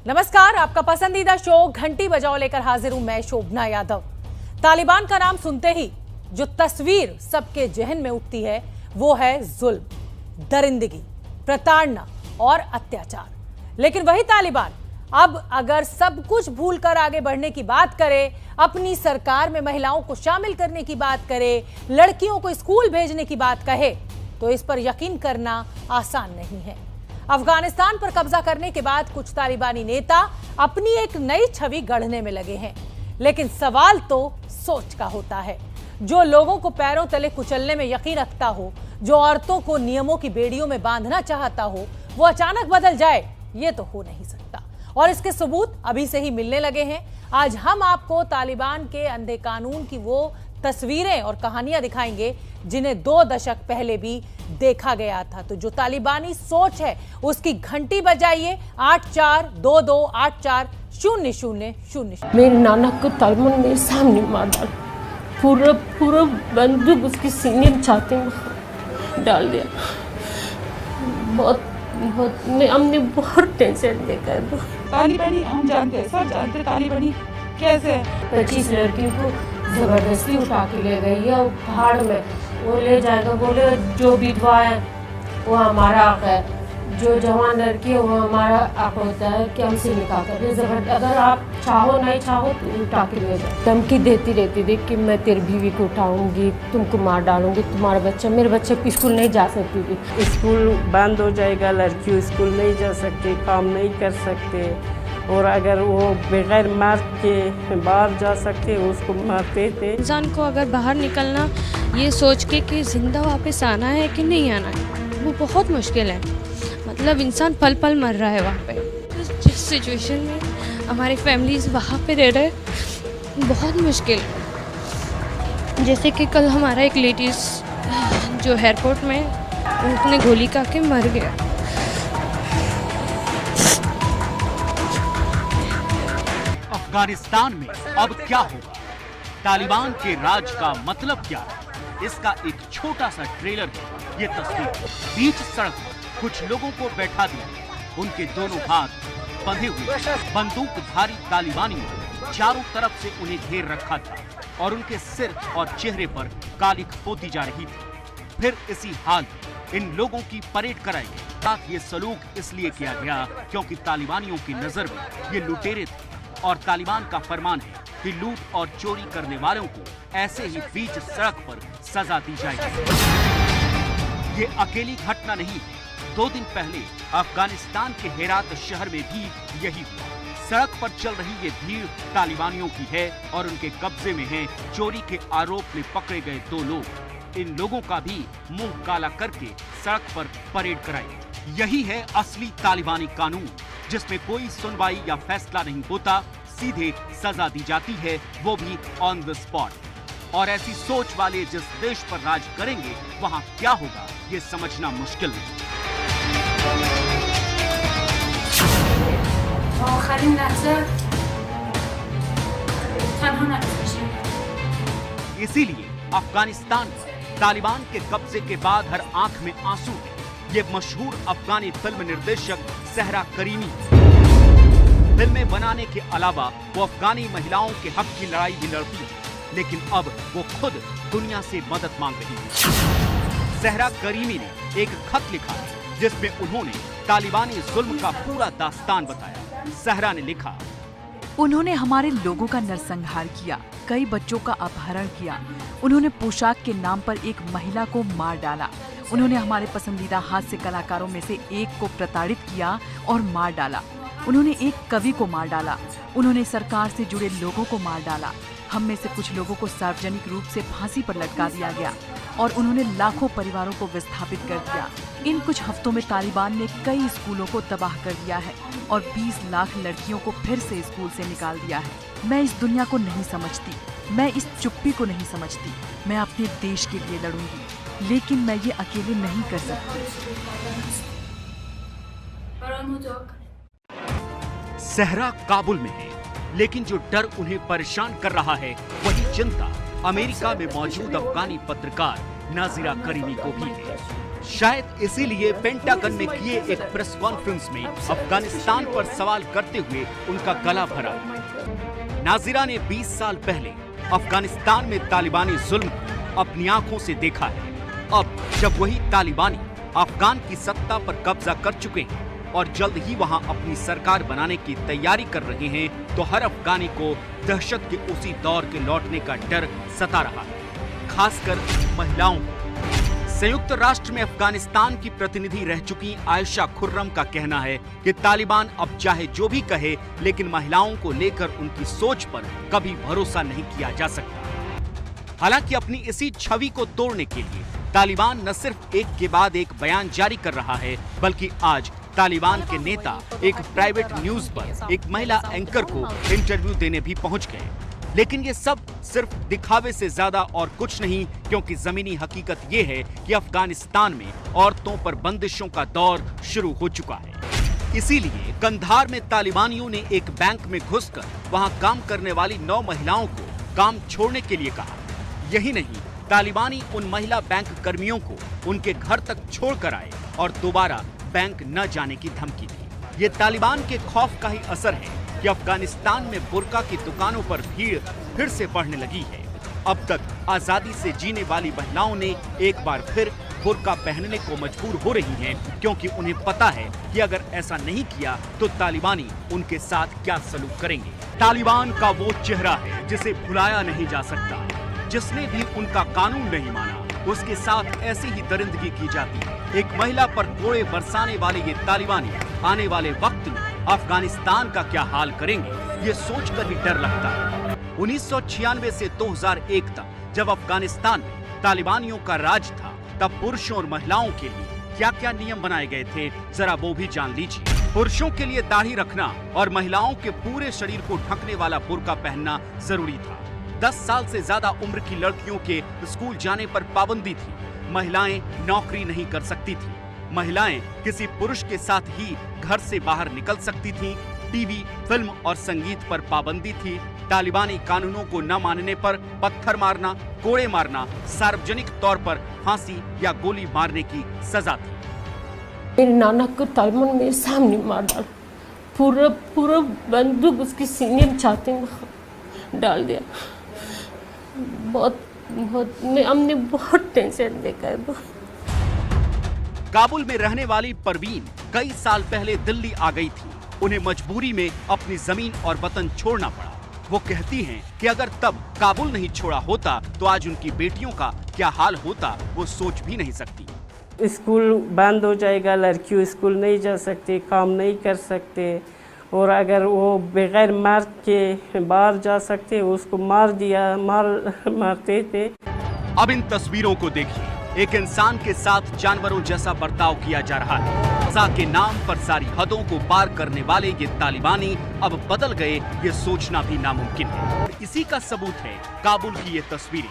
नमस्कार, आपका पसंदीदा शो घंटी बजाओ लेकर हाजिर हूं मैं शोभना यादव। तालिबान का नाम सुनते ही जो तस्वीर सबके जहन में उठती है वो है जुल्म, दरिंदगी, प्रताड़ना और अत्याचार। लेकिन वही तालिबान अब अगर सब कुछ भूलकर आगे बढ़ने की बात करे, अपनी सरकार में महिलाओं को शामिल करने की बात करे, लड़कियों को स्कूल भेजने की बात कहे, तो इस पर यकीन करना आसान नहीं है। अफगानिस्तान पर कब्जा करने के बाद कुछ तालिबानी नेता अपनी एक नई छवि गढ़ने में लगे हैं, लेकिन सवाल तो सोच का होता है। जो लोगों को पैरों तले कुचलने में यकीन रखता हो, जो औरतों को नियमों की बेड़ियों में बांधना चाहता हो, वो अचानक बदल जाए, ये तो हो नहीं सकता। और इसके सबूत अभी से ही मिलने लगे हैं। आज हम आपको तालिबान के अंधे कानून की वो तस्वीरें और कहानियां दिखाएंगे जिन्हें 2 दशक पहले भी देखा गया था। तो जो तालिबानी सोच है उसकी घंटी बजाइए 8422840000। मेरे नाना को तालिबान मेरे सामने मार डाल, पूरा बंदूक उसकी सीने में छाती में डाल दिया। बहुत हमने बहुत टेंशन लेकर तालिबानी हम जानते हैं, सब जानते हैं तालिबानी कैसे है। 25 लड़कियों को जबरदस्ती उठा के ले गई है और पहाड़ में वो ले जाएगा। बोले जो विधवा है वो हमारा हक है, जो जवान लड़की है वो हमारा हक होता है कि हमसे निकाह कर दे। अगर आप चाहो नहीं चाहो तो उठा के ले जाओ। धमकी देती रहती थी कि मैं तेरी बीवी को उठाऊंगी, तुमको मार डालूंगी, तुम्हारा बच्चा, मेरे बच्चे स्कूल नहीं जा सकती थी। स्कूल बंद हो जाएगा, लड़कियों स्कूल नहीं जा सकते, काम नहीं कर सकते, और अगर वो बगैर मार के बाहर जा सकते उसको मारते थे। इंसान को अगर बाहर निकलना ये सोच के कि जिंदा वापस आना है कि नहीं आना है, वो बहुत मुश्किल है। मतलब इंसान पल पल मर रहा है वहाँ पे। जिस सिचुएशन में हमारी फैमिलीज वहाँ पे रह रहे, बहुत मुश्किल। जैसे कि कल हमारा एक लेडीज जो एयरपोर्ट में उन्होंने गोली खा के मर गया। अफगानिस्तान में अब क्या होगा? तालिबान के राज का मतलब क्या है? इसका एक छोटा सा ट्रेलर है। ये तस्वीर बीच सड़क पर कुछ लोगों को बैठा दिया, उनके दोनों हाथ बंधे हुए, बंदूकधारी तालिबानियों चारों तरफ से उन्हें घेर रखा था और उनके सिर और चेहरे पर कालिख पोती जा रही थी। फिर इसी हाल में इन लोगों की परेड कराई गई। ये सलूक इसलिए किया गया क्योंकि तालिबानियों की नजर में ये लुटेरे थे और तालिबान का फरमान है कि लूट और चोरी करने वालों को ऐसे ही बीच सड़क पर सजा दी जाएगी। ये अकेली घटना नहीं है। 2 दिन पहले अफगानिस्तान के हेरात शहर में भी यही हुआ। सड़क पर चल रही ये भीड़ तालिबानियों की है और उनके कब्जे में है। चोरी के आरोप में पकड़े गए 2 लोग। इन लोगों का भी मुंह काला करके सड़क पर परेड कराई। यही है असली तालिबानी कानून, जिसमें कोई सुनवाई या फैसला नहीं होता, सीधे सजा दी जाती है, वो भी ऑन द स्पॉट। और ऐसी सोच वाले जिस देश पर राज करेंगे वहां क्या होगा ये समझना मुश्किल नहीं। इसीलिए अफगानिस्तान में तालिबान के कब्जे के बाद हर आंख में आंसू है। ये मशहूर अफगानी फिल्म निर्देशक सहरा करीमी। फिल्में बनाने के अलावा वो अफगानी महिलाओं के हक की लड़ाई भी लड़ती है, लेकिन अब वो खुद दुनिया से मदद मांग रही है। सहरा करीमी ने एक खत लिखा है जिसमें उन्होंने तालिबानी जुल्म का पूरा दास्तान बताया। सहरा ने लिखा, उन्होंने हमारे लोगों का नरसंहार किया, कई बच्चों का अपहरण किया, उन्होंने पोशाक के नाम पर एक महिला को मार डाला, उन्होंने हमारे पसंदीदा हास्य कलाकारों में से एक को प्रताड़ित किया और मार डाला, उन्होंने एक कवि को मार डाला, उन्होंने सरकार से जुड़े लोगों को मार डाला, हम में से कुछ लोगों को सार्वजनिक रूप से फांसी पर लटका दिया गया और उन्होंने लाखों परिवारों को विस्थापित कर दिया। इन कुछ हफ्तों में तालिबान ने कई स्कूलों को तबाह कर दिया है और 20 लाख लड़कियों को फिर से स्कूल से निकाल दिया है। मैं इस दुनिया को नहीं समझती, मैं इस चुप्पी को नहीं समझती। मैं अपने देश के लिए लड़ूंगी, लेकिन मैं ये अकेले नहीं कर सकती। सहरा काबुल में है, लेकिन जो डर उन्हें परेशान कर रहा है वही चिंता अमेरिका में मौजूद अफगानी पत्रकार नाजिरा करीमी को भी है। शायद इसीलिए पेंटागन ने किए एक प्रेस कॉन्फ्रेंस में अफगानिस्तान पर सवाल करते हुए उनका गला भरा। नाजिरा ने 20 साल पहले अफगानिस्तान में तालिबानी जुल्म को अपनी आंखों से देखा है। अब जब वही तालिबानी अफगान की सत्ता पर कब्जा कर चुके हैं और जल्द ही वहां अपनी सरकार बनाने की तैयारी कर रहे हैं, तो हर अफगानी को दहशत के उसी दौर के लौटने का डर सता रहा है, खासकर महिलाओं को। संयुक्त राष्ट्र में अफगानिस्तान की प्रतिनिधि रह चुकी आयशा खुर्रम का कहना है कि तालिबान अब चाहे जो भी कहे, लेकिन महिलाओं को लेकर उनकी सोच पर कभी भरोसा नहीं किया जा सकता। हालांकि अपनी इसी छवि को तोड़ने के लिए तालिबान न सिर्फ एक के बाद एक बयान जारी कर रहा है, बल्कि आज तालिबान के नेता एक प्राइवेट न्यूज पर एक महिला एंकर को इंटरव्यू देने भी पहुंच गए। लेकिन ये सब सिर्फ दिखावे से ज्यादा और कुछ नहीं, क्योंकि जमीनी हकीकत ये है कि अफगानिस्तान में औरतों पर बंदिशों का दौर शुरू हो चुका है। इसीलिए कंधार में तालिबानियों ने एक बैंक में घुसकर वहां काम करने वाली 9 महिलाओं को काम छोड़ने के लिए कहा। यही नहीं, तालिबानी उन महिला बैंक कर्मियों को उनके घर तक छोड़कर आए और दोबारा बैंक न जाने की धमकी दी। ये तालिबान के खौफ का ही असर है कि अफगानिस्तान में बुर्का की दुकानों पर भीड़ फिर से बढ़ने लगी है। अब तक आजादी से जीने वाली महिलाओं ने एक बार फिर बुर्का पहनने को मजबूर हो रही हैं, क्योंकि उन्हें पता है कि अगर ऐसा नहीं किया तो तालिबानी उनके साथ क्या सलूक करेंगे। तालिबान का वो चेहरा है जिसे भुलाया नहीं जा सकता। जिसने भी उनका कानून नहीं माना, उसके साथ ऐसी ही दरिंदगी की जाती है। एक महिला पर कोड़े बरसाने वाले ये तालिबानी आने वाले वक्त में अफगानिस्तान का क्या हाल करेंगे, ये सोचकर ही डर लगता है। 1996 से 2001 तक जब अफगानिस्तान में तालिबानियों का राज था, तब पुरुषों और महिलाओं के लिए क्या क्या नियम बनाए गए थे, जरा वो भी जान लीजिए। पुरुषों के लिए दाढ़ी रखना और महिलाओं के पूरे शरीर को ढकने वाला बुर्का पहनना जरूरी था। 10 साल से ज्यादा उम्र की लड़कियों के स्कूल जाने पर पाबंदी थी। महिलाएं नौकरी नहीं कर सकती थी। महिलाएं किसी पुरुष के साथ ही घर से बाहर निकल सकती थीं। टीवी, फिल्म और संगीत पर पाबंदी थी। तालिबानी कानूनों को न मानने पर पत्थर मारना, कोड़े मारना, सार्वजनिक तौर पर फांसी या गोली मारने की सजा थी। मेरे नाना को तालिबान मेरे सामने मार डाला, पूरा बंदूक उसके सीने में छाती में डाल दिया। हमने बहुत टेंशन देखा है। काबुल में रहने वाली परवीन कई साल पहले दिल्ली आ गई थी। उन्हें मजबूरी में अपनी जमीन और वतन छोड़ना पड़ा। वो कहती हैं कि अगर तब काबुल नहीं छोड़ा होता तो आज उनकी बेटियों का क्या हाल होता, वो सोच भी नहीं सकती। स्कूल बंद हो जाएगा, लड़कियों स्कूल नहीं जा सकते, काम नहीं कर सकते, और अगर वो बगैर मर्द के बाहर जा सकते उसको मारते थे। अब इन तस्वीरों को देखिए। एक इंसान के साथ जानवरों जैसा बर्ताव किया जा रहा है। सजा के नाम पर सारी हदों को पार करने वाले ये तालिबानी अब बदल गए, ये सोचना भी नामुमकिन है। और इसी का सबूत है काबुल की ये तस्वीरें।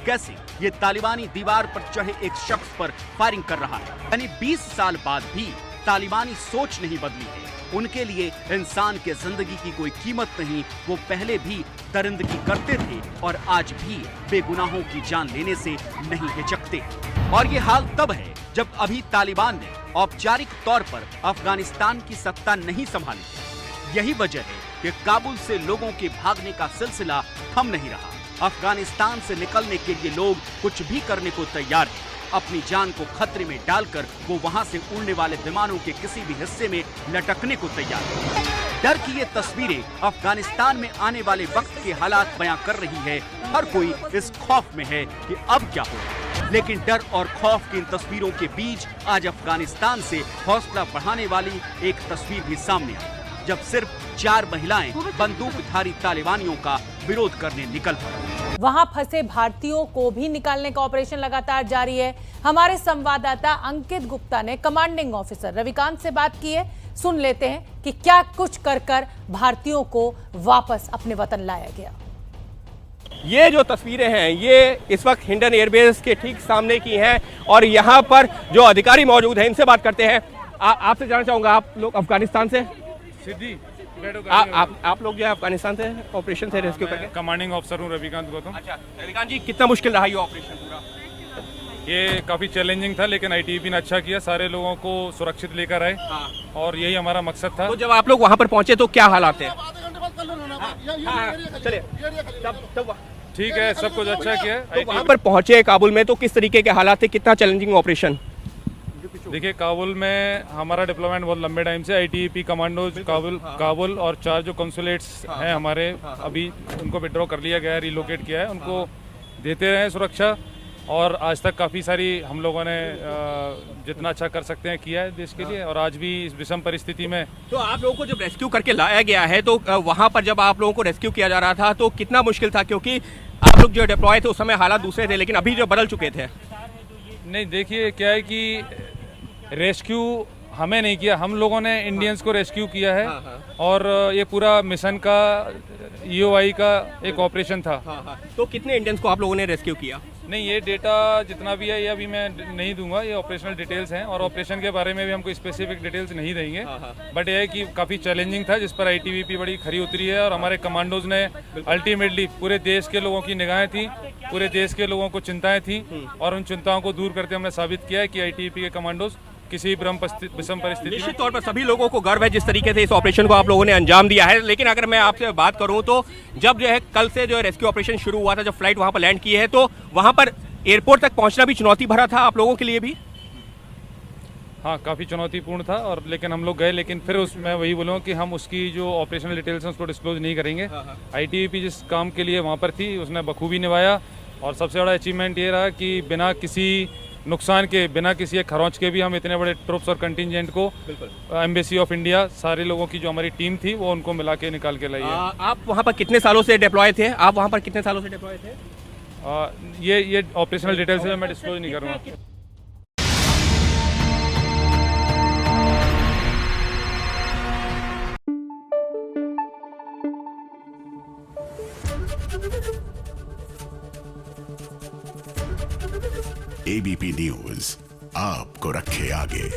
कैसे ये तालिबानी दीवार पर चढ़े एक शख्स पर फायरिंग कर रहा है। यानी 20 साल बाद भी तालिबानी सोच नहीं बदली है। उनके लिए इंसान के जिंदगी की कोई कीमत नहीं। वो पहले भी दरिंदगी करते थे और आज भी बेगुनाहों की जान लेने से नहीं हिचकते। और ये हाल तब है जब अभी तालिबान ने औपचारिक तौर पर अफगानिस्तान की सत्ता नहीं संभाली। यही वजह है कि काबुल से लोगों के भागने का सिलसिला थम नहीं रहा। अफगानिस्तान से निकलने के लिए लोग कुछ भी करने को तैयार हैं। अपनी जान को खतरे में डालकर वो वहां से उड़ने वाले विमानों के किसी भी हिस्से में लटकने को तैयार है। डर की ये तस्वीरें अफगानिस्तान में आने वाले वक्त के हालात बयां कर रही है। हर कोई इस खौफ में है कि अब क्या होगा। लेकिन डर और खौफ की इन तस्वीरों के बीच आज अफगानिस्तान से हौसला बढ़ाने वाली एक तस्वीर भी सामने आई, जब सिर्फ 4 महिलाएं बंदूकधारी तालिबानियों का विरोध करने निकल पड़ी। वहां फंसे भारतीयों को भी निकालने का ऑपरेशन लगातार जारी है। हमारे संवाददाता अंकित गुप्ता ने कमांडिंग ऑफिसर रविकांत से बात की है। सुन लेते हैं कि क्या कुछ कर भारतीयों को वापस अपने वतन लाया गया। ये जो तस्वीरें हैं ये इस वक्त हिंडन एयरबेस के ठीक सामने की हैं और यहाँ पर जो अधिकारी मौजूद हैं इनसे बात करते हैं। आपसे जानना चाहूँगा, आप लोग अफगानिस्तान से? सिद्धि आप लोग जो है अफगानिस्तान से ऑपरेशन से रेस्क्यू करके? कमांडिंग ऑफिसर हूँ रविकांत गौतम। अच्छा रविकांत जी, कितना मुश्किल रहा ये ऑपरेशन पूरा? ये काफ़ी चैलेंजिंग था, लेकिन आईटीबीपी ने अच्छा किया, सारे लोगों को सुरक्षित लेकर आए और यही हमारा मकसद था। तो जब आप लोग वहाँ पर पहुँचे तो क्या हालात थे? चलिए ठीक है, सब कुछ अच्छा किया। तो वहाँ पर पहुँचे काबुल में तो किस तरीके के हालात थे, कितना चैलेंजिंग ऑपरेशन? देखिए, काबुल में हमारा डिप्लॉयमेंट बहुत लंबे टाइम से, आईटीबीपी कमांडोज काबुल और 4 जो कंसुलेट्स हैं हमारे, अभी उनको विड्रॉ कर लिया गया है, रिलोकेट किया है, उनको देते रहे सुरक्षा। और आज तक काफ़ी सारी हम लोगों ने जितना अच्छा कर सकते हैं किया है देश के लिए, और आज भी इस विषम परिस्थिति में। तो आप लोगों को जब रेस्क्यू करके लाया गया है तो वहाँ पर जब आप लोगों को रेस्क्यू किया जा रहा था तो कितना मुश्किल था, क्योंकि आप लोग जो डिप्लॉय थे उस समय हालात दूसरे थे, लेकिन अभी जो बदल चुके थे? नहीं, देखिए क्या है कि रेस्क्यू हमें नहीं किया, हम लोगों ने इंडियंस को रेस्क्यू किया है। और ये पूरा मिशन का EOI का एक ऑपरेशन था। तो कितने इंडियंस को आप लोगों ने रेस्क्यू किया? नहीं, ये डेटा जितना भी है ये अभी मैं नहीं दूंगा, ये ऑपरेशनल डिटेल्स हैं, और ऑपरेशन के बारे में भी हमको स्पेसिफिक डिटेल्स नहीं देंगे। बट ये है कि काफ़ी चैलेंजिंग था, जिस पर आईटीबीपी बड़ी खरी उतरी है, और हमारे कमांडोज ने अल्टीमेटली पूरे देश के लोगों की निगाहें थी, पूरे देश के लोगों को चिंताएं थी, और उन चिंताओं को दूर करते हमने साबित किया है कि आईटीबीपी के कमांडोज किसी विषम परिस्थिति। निश्चित तौर पर सभी लोगों को गर्व है जिस तरीके से इस ऑपरेशन को आप लोगों ने अंजाम दिया है। लेकिन अगर मैं आपसे बात करूं तो जब जो है कल से जो रेस्क्यू ऑपरेशन शुरू हुआ था, जब फ्लाइट वहां पर लैंड की है, तो वहां पर एयरपोर्ट तक पहुंचना भी चुनौती भरा था आप लोगों के लिए भी? हाँ, काफ़ी चुनौतीपूर्ण था, और लेकिन हम लोग गए, लेकिन फिर मैं वही बोलूँगा कि हम उसकी जो ऑपरेशनल डिटेल्स हैं उसको डिस्क्लोज नहीं करेंगे। आईटीबीपी जिस काम के लिए वहाँ पर थी उसने बखूबी निभाया, और सबसे बड़ा अचीवमेंट ये रहा कि बिना किसी नुकसान के, बिना किसी एक खरोंच के भी हम इतने बड़े ट्रूप्स और कंटिजेंट को, एम्बेसी ऑफ इंडिया, सारे लोगों की जो हमारी टीम थी वो उनको मिला के निकाल के लाई है। आप वहाँ पर कितने सालों से डिप्लॉय थे? आप वहाँ पर कितने सालों से डिप्लॉय थे? ये ऑपरेशनल डिटेल्स मैं डिस्क्लोज नहीं करूँगा। ABP न्यूज आपको रखे आगे।